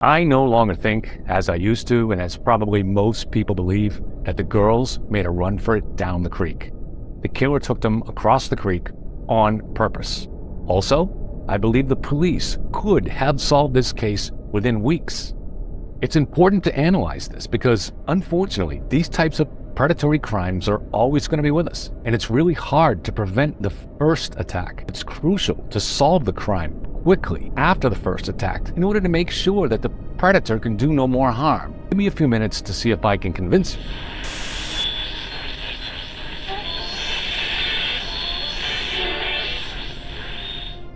I no longer think, as I used to, and as probably most people believe, that the girls made a run for it down the creek. The killer took them across the creek on purpose. Also, I believe the police could have solved this case within weeks. It's important to analyze this because, unfortunately, these types of predatory crimes are always going to be with us, and it's really hard to prevent the first attack. It's crucial to solve the crime quickly after the first attack in order to make sure that the predator can do no more harm. Give me a few minutes to see if I can convince you.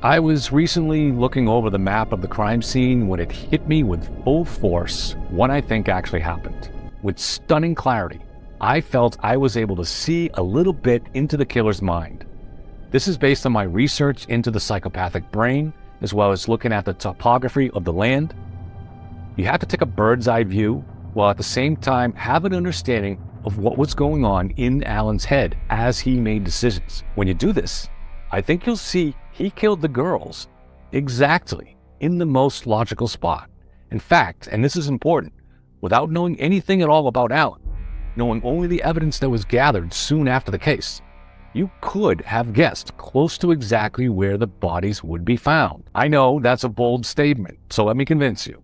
I was recently looking over the map of the crime scene when it hit me with full force what I think actually happened. With stunning clarity, I felt I was able to see a little bit into the killer's mind. This is based on my research into the psychopathic brain, as well as looking at the topography of the land. You have to take a bird's eye view, while at the same time have an understanding of what was going on in Alan's head as he made decisions. When you do this, I think you'll see he killed the girls exactly in the most logical spot. In fact, and this is important, without knowing anything at all about Alan, knowing only the evidence that was gathered soon after the case, you could have guessed close to exactly where the bodies would be found. I know that's a bold statement, so let me convince you.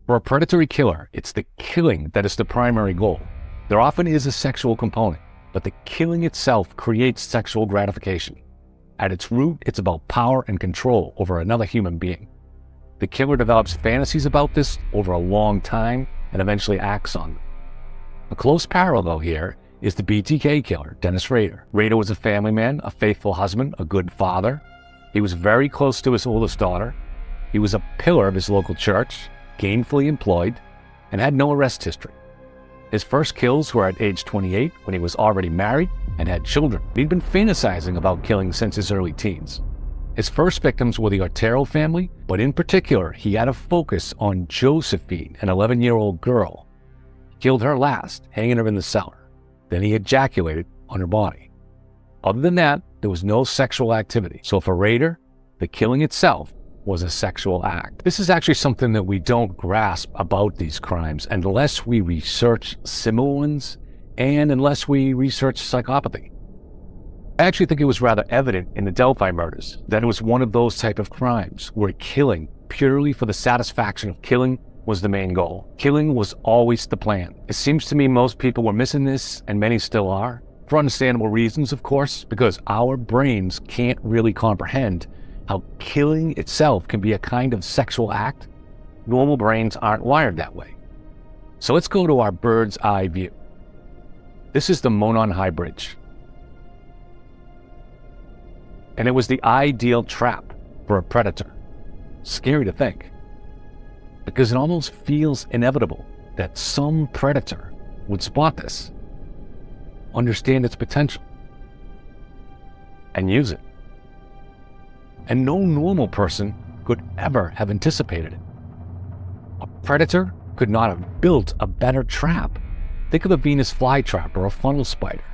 For a predatory killer, it's the killing that is the primary goal. There often is a sexual component, but the killing itself creates sexual gratification. At its root, it's about power and control over another human being. The killer develops fantasies about this over a long time and eventually acts on them. A close parallel here is the BTK killer, Dennis Rader. Rader was a family man, a faithful husband, a good father. He was very close to his oldest daughter. He was a pillar of his local church, gainfully employed, and had no arrest history. His first kills were at age 28 when he was already married and had children. He'd been fantasizing about killing since his early teens. His first victims were the Otero family, but in particular, he had a focus on Josephine, an 11-year-old girl. He killed her last, hanging her in the cellar. Then he ejaculated on her body. Other than that, there was no sexual activity. So for Rader, the killing itself was a sexual act. This is actually something that we don't grasp about these crimes unless we research similar ones and unless we research psychopathy. I actually think it was rather evident in the Delphi murders that it was one of those type of crimes where killing purely for the satisfaction of killing was the main goal. Killing was always the plan. It seems to me most people were missing this, and many still are, for understandable reasons, of course, because our brains can't really comprehend how killing itself can be a kind of sexual act. Normal brains aren't wired that way. So let's go to our bird's eye view. This is the Monon High Bridge. And it was the ideal trap for a predator. Scary to think, because it almost feels inevitable that some predator would spot this, understand its potential, and use it. And no normal person could ever have anticipated it. A predator could not have built a better trap. Think of a Venus flytrap or a funnel spider.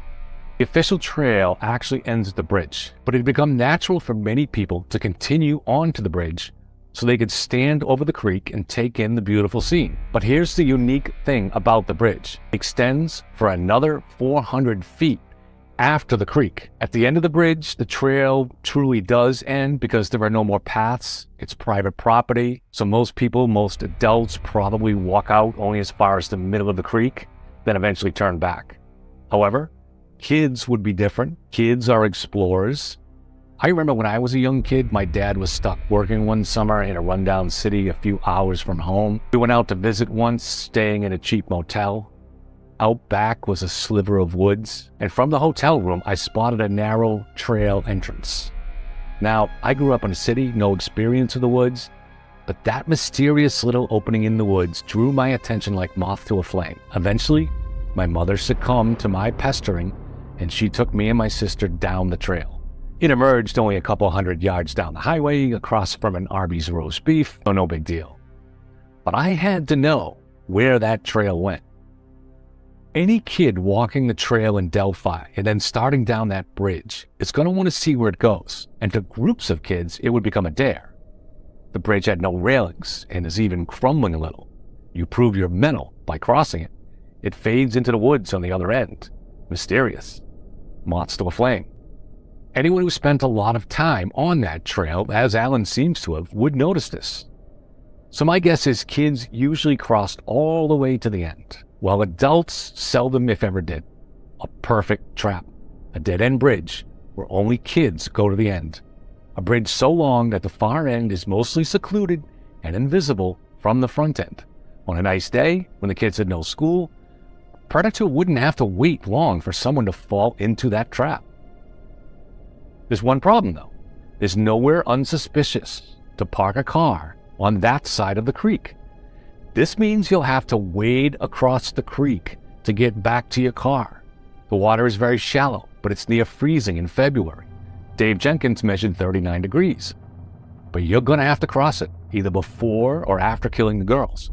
The official trail actually ends at the bridge, but it had become natural for many people to continue on to the bridge so they could stand over the creek and take in the beautiful scene. But here's the unique thing about the bridge. It extends for another 400 feet after the creek. At the end of the bridge, the trail truly does end because there are no more paths. It's private property, so most people, most adults probably walk out only as far as the middle of the creek, then eventually turn back. However, kids would be different. Kids are explorers. I remember when I was a young kid, my dad was stuck working one summer in a rundown city a few hours from home. We went out to visit once, staying in a cheap motel. Out back was a sliver of woods, and from the hotel room, I spotted a narrow trail entrance. Now, I grew up in a city, no experience of the woods, but that mysterious little opening in the woods drew my attention like moth to a flame. Eventually, my mother succumbed to my pestering, and she took me and my sister down the trail. It emerged only a couple hundred yards down the highway, across from an Arby's roast beef, so no big deal. But I had to know where that trail went. Any kid walking the trail in Delphi and then starting down that bridge is going to want to see where it goes, and to groups of kids, it would become a dare. The bridge had no railings and is even crumbling a little. You prove your mettle by crossing it. It fades into the woods on the other end. Mysterious. Moths to a flame. Anyone who spent a lot of time on that trail, as Alan seems to have, would notice this. So my guess is kids usually crossed all the way to the end, while adults seldom, if ever, did. A perfect trap. A dead-end bridge where only kids go to the end. A bridge so long that the far end is mostly secluded and invisible from the front end. On a nice day, when the kids had no school, a predator wouldn't have to wait long for someone to fall into that trap. There's one problem, though. There's nowhere unsuspicious to park a car on that side of the creek. This means you'll have to wade across the creek to get back to your car. The water is very shallow, but it's near freezing in February. Dave Jenkins measured 39 degrees. But you're going to have to cross it, either before or after killing the girls.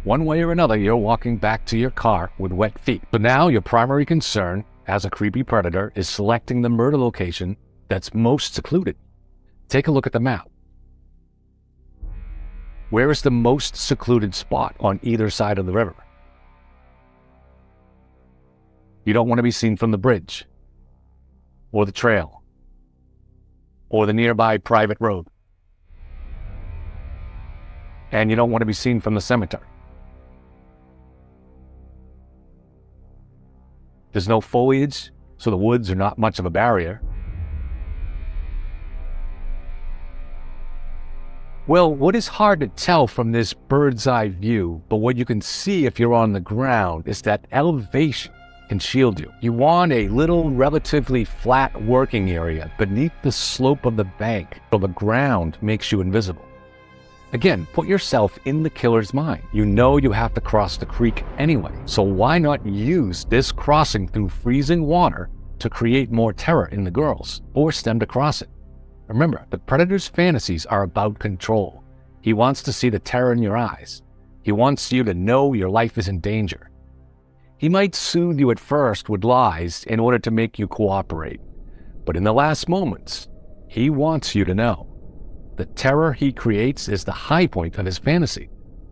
One way or another, you're walking back to your car with wet feet. So now your primary concern as a creepy predator is selecting the murder location that's most secluded. Take a look at the map. Where is the most secluded spot on either side of the river? You don't want to be seen from the bridge, or the trail, or the nearby private road. And you don't want to be seen from the cemetery. There's no foliage, so the woods are not much of a barrier. Well, what is hard to tell from this bird's eye view, but what you can see if you're on the ground, is that elevation can shield you. You want a little relatively flat working area beneath the slope of the bank, so the ground makes you invisible. Again, put yourself in the killer's mind. You know you have to cross the creek anyway, so why not use this crossing through freezing water to create more terror in the girls, force them to cross it? Remember, the predator's fantasies are about control. He wants to see the terror in your eyes. He wants you to know your life is in danger. He might soothe you at first with lies in order to make you cooperate, but in the last moments, he wants you to know. The terror he creates is the high point of his fantasy.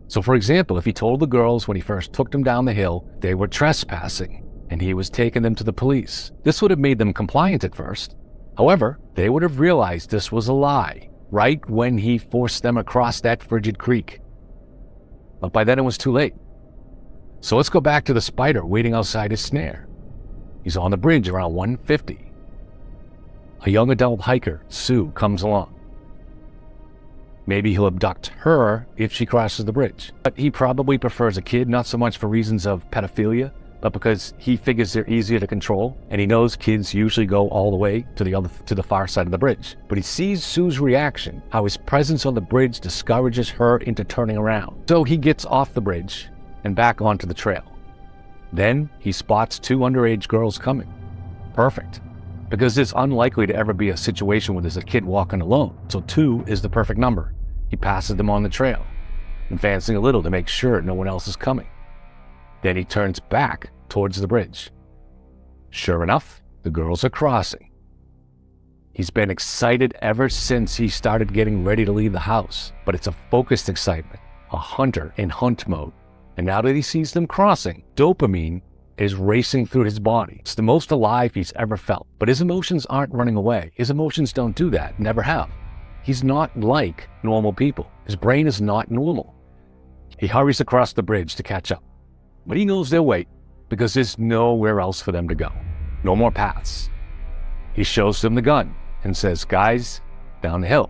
So for example, if he told the girls when he first took them down the hill they were trespassing and he was taking them to the police, this would have made them compliant at first. However, they would have realized this was a lie right when he forced them across that frigid creek. But by then it was too late. So let's go back to the spider waiting outside his snare. He's on the bridge around 1:50. A young adult hiker, Sue, comes along. Maybe he'll abduct her if she crosses the bridge. But he probably prefers a kid, not so much for reasons of pedophilia, but because he figures they're easier to control, and he knows kids usually go all the way to the far side of the bridge. But he sees Sue's reaction, how his presence on the bridge discourages her into turning around. So he gets off the bridge and back onto the trail. Then he spots two underage girls coming. Perfect. Because it's unlikely to ever be a situation where there's a kid walking alone, so 2 is the perfect number. He passes them on the trail, advancing a little to make sure no one else is coming. Then he turns back towards the bridge. Sure enough, the girls are crossing. He's been excited ever since he started getting ready to leave the house, but it's a focused excitement, a hunter in hunt mode. And now that he sees them crossing, dopamine is racing through his body. It's the most alive he's ever felt. But his emotions aren't running away. His emotions don't do that, never have. He's not like normal people. His brain is not normal. He hurries across the bridge to catch up. But he knows their weight because there's nowhere else for them to go. No more paths. He shows them the gun and says, "Guys, down the hill."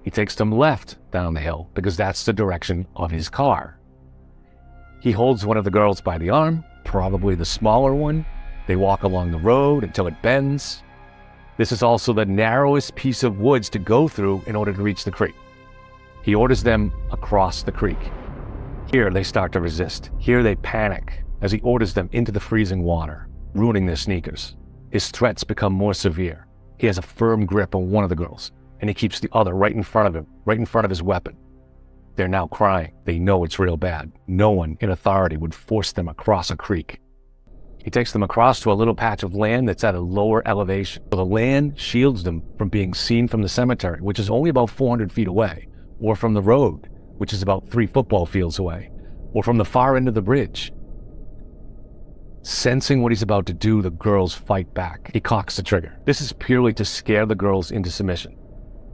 He takes them left down the hill because that's the direction of his car. He holds one of the girls by the arm, probably the smaller one. They walk along the road until it bends. This is also the narrowest piece of woods to go through in order to reach the creek. He orders them across the creek. Here they start to resist. Here they panic as he orders them into the freezing water, ruining their sneakers. His threats become more severe. He has a firm grip on one of the girls, and he keeps the other right in front of him, right in front of his weapon. They're now crying. They know it's real bad. No one in authority would force them across a creek. He takes them across to a little patch of land that's at a lower elevation. So the land shields them from being seen from the cemetery, which is only about 400 feet away, or from the road, which is about 3 football fields away, or from the far end of the bridge. Sensing what he's about to do, the girls fight back. He cocks the trigger. This is purely to scare the girls into submission.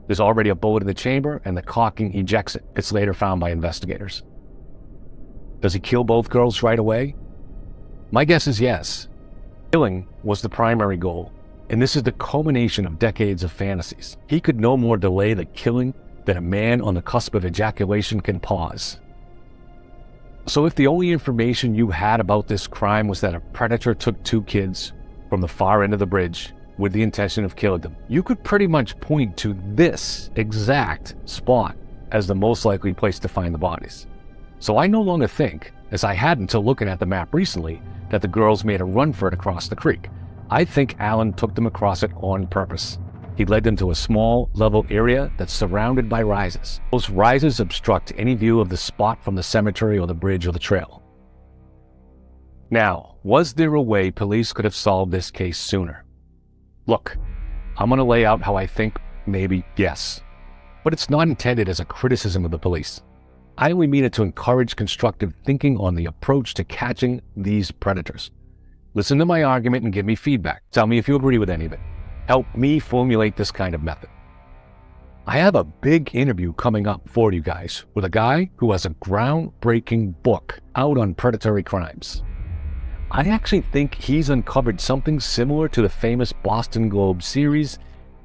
There's already a bullet in the chamber, and the cocking ejects it. It's later found by investigators. Does he kill both girls right away? My guess is yes. Killing was the primary goal, and this is the culmination of decades of fantasies. He could no more delay the killing than a man on the cusp of ejaculation can pause. So if the only information you had about this crime was that a predator took 2 kids from the far end of the bridge with the intention of killing them, you could pretty much point to this exact spot as the most likely place to find the bodies. So I no longer think, as I had until looking at the map recently, that the girls made a run for it across the creek. I think Alan took them across it on purpose. He led them to a small, level area that's surrounded by rises. Those rises obstruct any view of the spot from the cemetery or the bridge or the trail. Now, was there a way police could have solved this case sooner? Look, I'm going to lay out how I think maybe yes, but it's not intended as a criticism of the police. I only mean it to encourage constructive thinking on the approach to catching these predators. Listen to my argument and give me feedback. Tell me if you agree with any of it. Help me formulate this kind of method. I have a big interview coming up for you guys with a guy who has a groundbreaking book out on predatory crimes. I actually think he's uncovered something similar to the famous Boston Globe series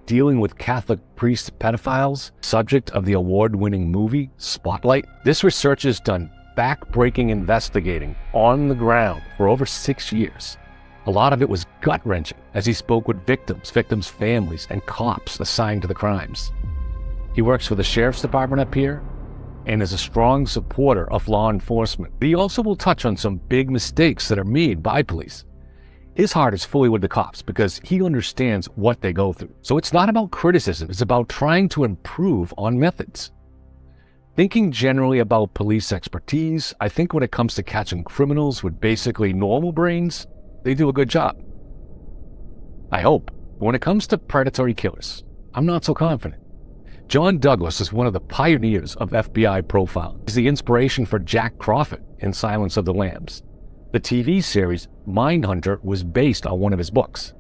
dealing with Catholic priest pedophiles, subject of the award-winning movie Spotlight. This research has done back-breaking investigating on the ground for over 6 years. A lot of it was gut-wrenching as he spoke with victims, families, and cops assigned to the crimes. He works for the sheriff's department up here and is a strong supporter of law enforcement. But he also will touch on some big mistakes that are made by police. His heart is fully with the cops because he understands what they go through. So it's not about criticism, it's about trying to improve on methods. Thinking generally about police expertise, I think when it comes to catching criminals with basically normal brains, they do a good job. I hope. But when it comes to predatory killers, I'm not so confident. John Douglas is one of the pioneers of FBI profiling. He's the inspiration for Jack Crawford in Silence of the Lambs. The TV series Mindhunter was based on one of his books.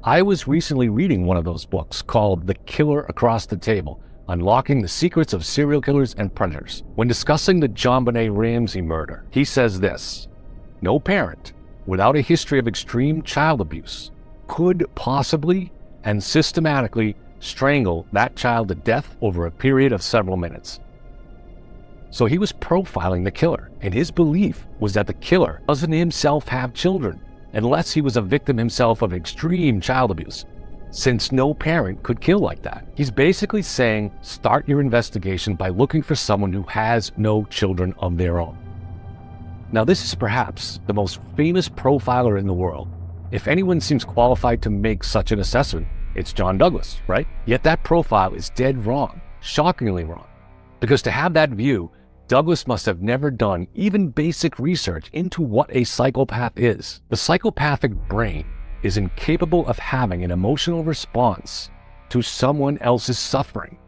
I was recently reading one of those books called The Killer Across the Table, Unlocking the Secrets of Serial Killers and Predators. When discussing the JonBenet Ramsey murder, he says this: no parent without a history of extreme child abuse could possibly and systematically strangle that child to death over a period of several minutes. So he was profiling the killer, and his belief was that the killer doesn't himself have children unless he was a victim himself of extreme child abuse, since no parent could kill like that. He's basically saying start your investigation by looking for someone who has no children of their own. Now, this is perhaps the most famous profiler in the world. If anyone seems qualified to make such an assessment, it's John Douglas, right? Yet that profile is dead wrong, shockingly wrong. Because to have that view, Douglas must have never done even basic research into what a psychopath is. The psychopathic brain is incapable of having an emotional response to someone else's suffering.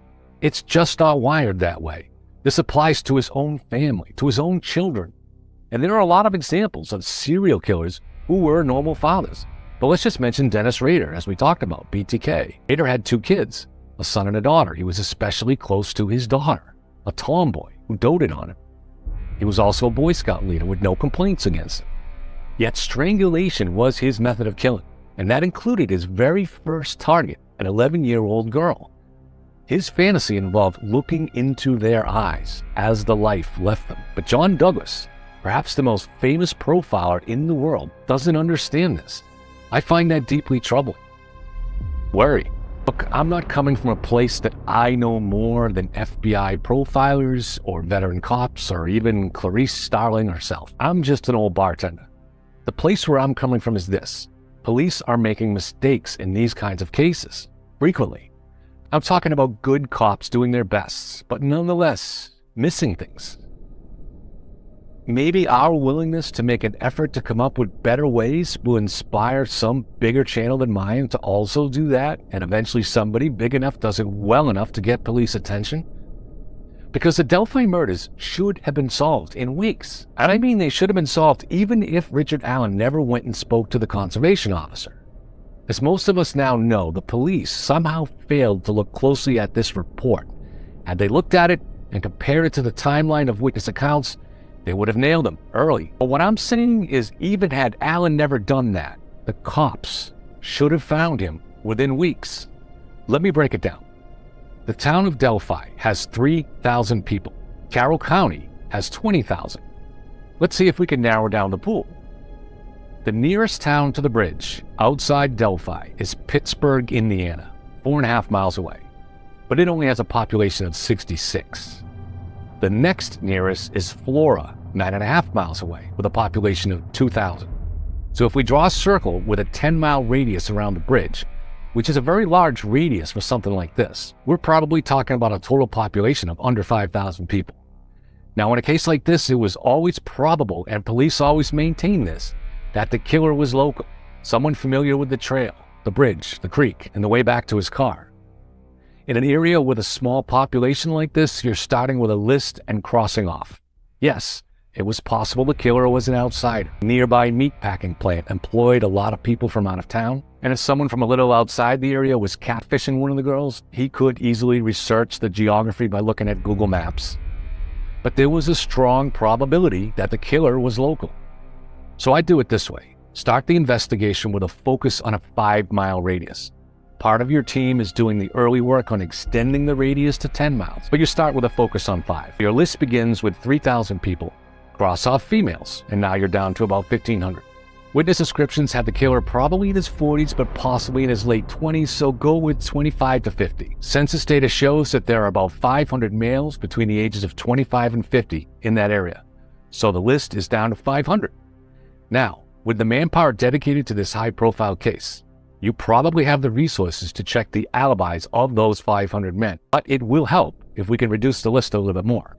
It's just not wired that way. This applies to his own family, to his own children. And there are a lot of examples of serial killers who were normal fathers. But let's just mention Dennis Rader, as we talked about, BTK. Rader had 2 kids, a son and a daughter. He was especially close to his daughter, a tomboy who doted on him. He was also a Boy Scout leader with no complaints against him. Yet strangulation was his method of killing, and that included his very first target, an 11-year-old girl. His fantasy involved looking into their eyes as the life left them. But John Douglas, perhaps the most famous profiler in the world, doesn't understand this. I find that deeply troubling. Worry. Look, I'm not coming from a place that I know more than FBI profilers or veteran cops or even Clarice Starling herself. I'm just an old bartender. The place where I'm coming from is this: police are making mistakes in these kinds of cases, frequently. I'm talking about good cops doing their best, but nonetheless missing things. Maybe our willingness to make an effort to come up with better ways will inspire some bigger channel than mine to also do that, and eventually somebody big enough does it well enough to get police attention. Because the Delphi murders should have been solved in weeks. And I mean they should have been solved even if Richard Allen never went and spoke to the conservation officer. As most of us now know, the police somehow failed to look closely at this report. Had they looked at it and compared it to the timeline of witness accounts, they would have nailed him early. But what I'm saying is, even had Allen never done that, the cops should have found him within weeks. Let me break it down. The town of Delphi has 3,000 people. Carroll County has 20,000. Let's see if we can narrow down the pool. The nearest town to the bridge outside Delphi is Pittsburgh, Indiana, 4.5 miles away, but it only has a population of 66. The next nearest is Flora, 9.5 miles away, with a population of 2,000. So if we draw a circle with a 10-mile radius around the bridge, which is a very large radius for something like this, we're probably talking about a total population of under 5,000 people. Now, in a case like this, it was always probable, and police always maintain this, that the killer was local, someone familiar with the trail, the bridge, the creek, and the way back to his car. In an area with a small population like this, you're starting with a list and crossing off. Yes, it was possible the killer was an outsider. A nearby meatpacking plant employed a lot of people from out of town, and if someone from a little outside the area was catfishing one of the girls, he could easily research the geography by looking at Google Maps. But there was a strong probability that the killer was local. So I do it this way. Start the investigation with a focus on a 5-mile radius. Part of your team is doing the early work on extending the radius to 10 miles, but you start with a focus on 5. Your list begins with 3,000 people. Cross off females, and now you're down to about 1,500. Witness descriptions have the killer probably in his 40s, but possibly in his late 20s, so go with 25 to 50. Census data shows that there are about 500 males between the ages of 25 and 50 in that area, so the list is down to 500. Now, with the manpower dedicated to this high-profile case, you probably have the resources to check the alibis of those 500 men, but it will help if we can reduce the list a little bit more.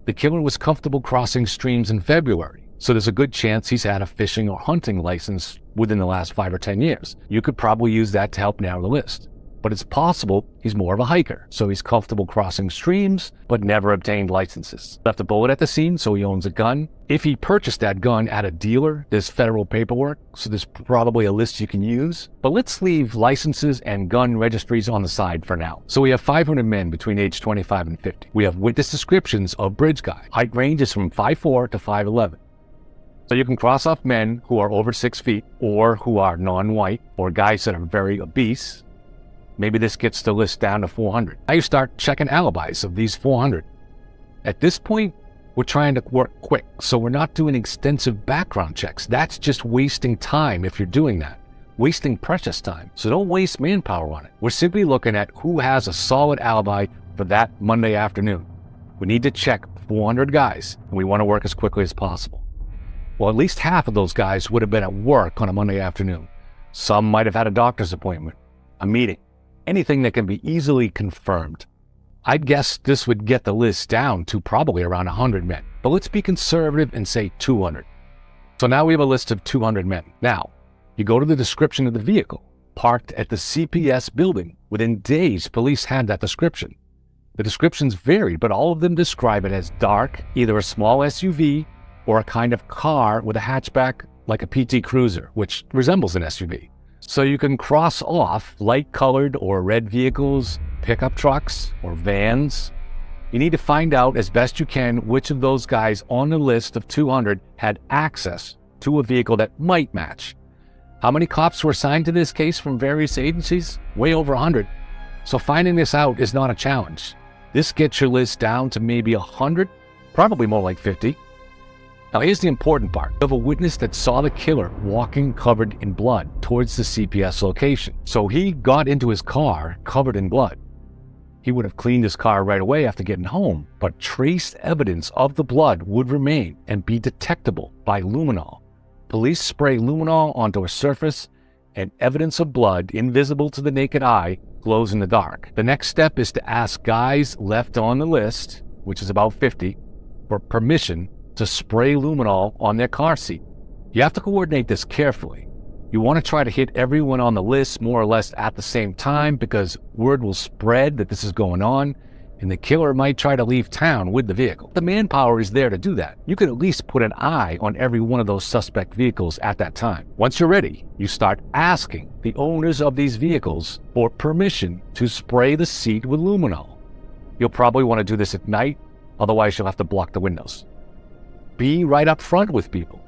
The killer was comfortable crossing streams in February, so there's a good chance he's had a fishing or hunting license within the last 5 or 10 years. You could probably use that to help narrow the list. But it's possible he's more of a hiker, so he's comfortable crossing streams, but never obtained licenses. Left a bullet at the scene, so he owns a gun. If he purchased that gun at a dealer, there's federal paperwork, so there's probably a list you can use. But let's leave licenses and gun registries on the side for now. So we have 500 men between age 25 and 50. We have witness descriptions of bridge guy. Height ranges from 5'4" to 5'11". So you can cross off men who are over 6 feet, or who are non-white, or guys that are very obese. Maybe this gets the list down to 400. Now you start checking alibis of these 400. At this point, we're trying to work quick, so we're not doing extensive background checks. That's just wasting time if you're doing that. Wasting precious time. So don't waste manpower on it. We're simply looking at who has a solid alibi for that Monday afternoon. We need to check 400 guys, and we want to work as quickly as possible. Well, at least half of those guys would have been at work on a Monday afternoon. Some might have had a doctor's appointment, a meeting. Anything that can be easily confirmed. I'd guess this would get the list down to probably around 100 men, but let's be conservative and say 200. So now we have a list of 200 men. Now, you go to the description of the vehicle, parked at the CPS building. Within days, police had that description. The descriptions varied, but all of them describe it as dark, either a small SUV or a kind of car with a hatchback like a PT Cruiser, which resembles an SUV. So you can cross off light-colored or red vehicles, pickup trucks, or vans. You need to find out as best you can which of those guys on the list of 200 had access to a vehicle that might match. How many cops were assigned to this case from various agencies? Way over 100. So finding this out is not a challenge. This gets your list down to maybe 100, probably more like 50. Now here's the important part. You have a witness that saw the killer walking covered in blood towards the CPS location. So he got into his car covered in blood. He would have cleaned his car right away after getting home, but trace evidence of the blood would remain and be detectable by luminol. Police spray luminol onto a surface, and evidence of blood, invisible to the naked eye, glows in the dark. The next step is to ask guys left on the list, which is about 50, for permission to spray luminol on their car seat. You have to coordinate this carefully. You want to try to hit everyone on the list more or less at the same time, because word will spread that this is going on, and the killer might try to leave town with the vehicle. The manpower is there to do that. You can at least put an eye on every one of those suspect vehicles at that time. Once you're ready, you start asking the owners of these vehicles for permission to spray the seat with luminol. You'll probably want to do this at night, otherwise you'll have to block the windows. Be right up front with people.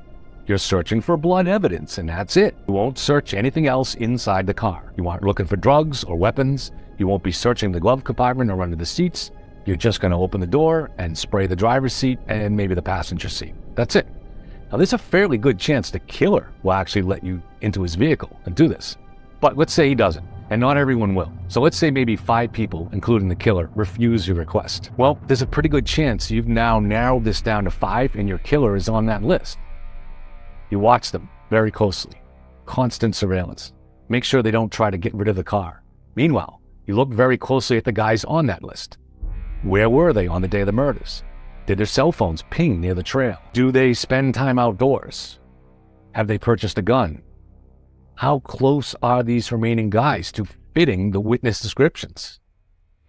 You're searching for blood evidence, and that's it. You won't search anything else inside the car. You aren't looking for drugs or weapons. You won't be searching the glove compartment or under the seats. You're just going to open the door and spray the driver's seat and maybe the passenger seat. That's it. Now, there's a fairly good chance the killer will actually let you into his vehicle and do this. But let's say he doesn't, and not everyone will. So let's say maybe 5 people, including the killer, refuse your request. Well, there's a pretty good chance you've now narrowed this down to 5 and your killer is on that list. You watch them very closely. Constant surveillance. Make sure they don't try to get rid of the car. Meanwhile, you look very closely at the guys on that list. Where were they on the day of the murders? Did their cell phones ping near the trail? Do they spend time outdoors? Have they purchased a gun? How close are these remaining guys to fitting the witness descriptions?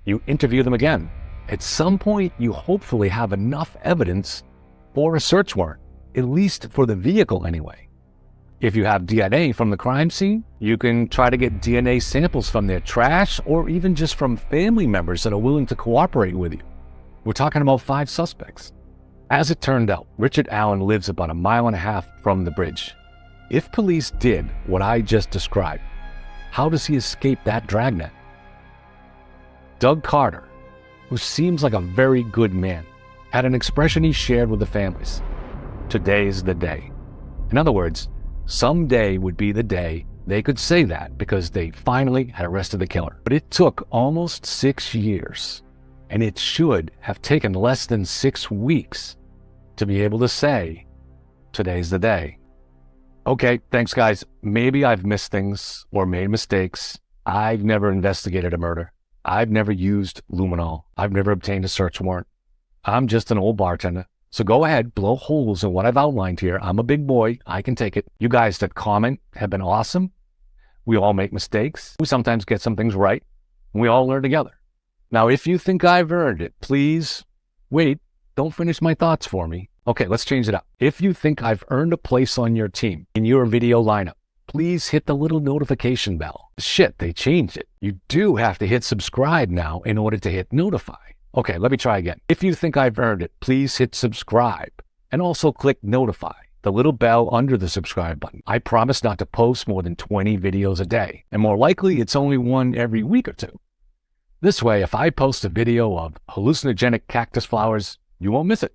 You interview them again. At some point, you hopefully have enough evidence for a search warrant. At least for the vehicle anyway. If you have DNA from the crime scene, you can try to get DNA samples from their trash or even just from family members that are willing to cooperate with you. We're talking about 5 suspects. As it turned out, Richard Allen lives about 1.5 miles from the bridge. If police did what I just described, how does he escape that dragnet? Doug Carter, who seems like a very good man, had an expression he shared with the families. Today's the day. In other words, someday would be the day they could say that because they finally had arrested the killer. But it took almost 6 years, and it should have taken less than 6 weeks to be able to say, today's the day. Okay, thanks guys. Maybe I've missed things or made mistakes. I've never investigated a murder. I've never used luminol. I've never obtained a search warrant. I'm just an old bartender. So go ahead, blow holes in what I've outlined here. I'm a big boy. I can take it. You guys that comment have been awesome. We all make mistakes. We sometimes get some things right. And we all learn together. Now, if you think I've earned it, please wait. Don't finish my thoughts for me. Okay, let's change it up. If you think I've earned a place on your team in your video lineup, please hit the little notification bell. Shit, they changed it. You do have to hit subscribe now in order to hit notify. Okay, let me try again. If you think I've earned it, please hit subscribe and also click notify, the little bell under the subscribe button. I promise not to post more than 20 videos a day, and more likely it's only one every week or 2. This way, if I post a video of hallucinogenic cactus flowers, you won't miss it.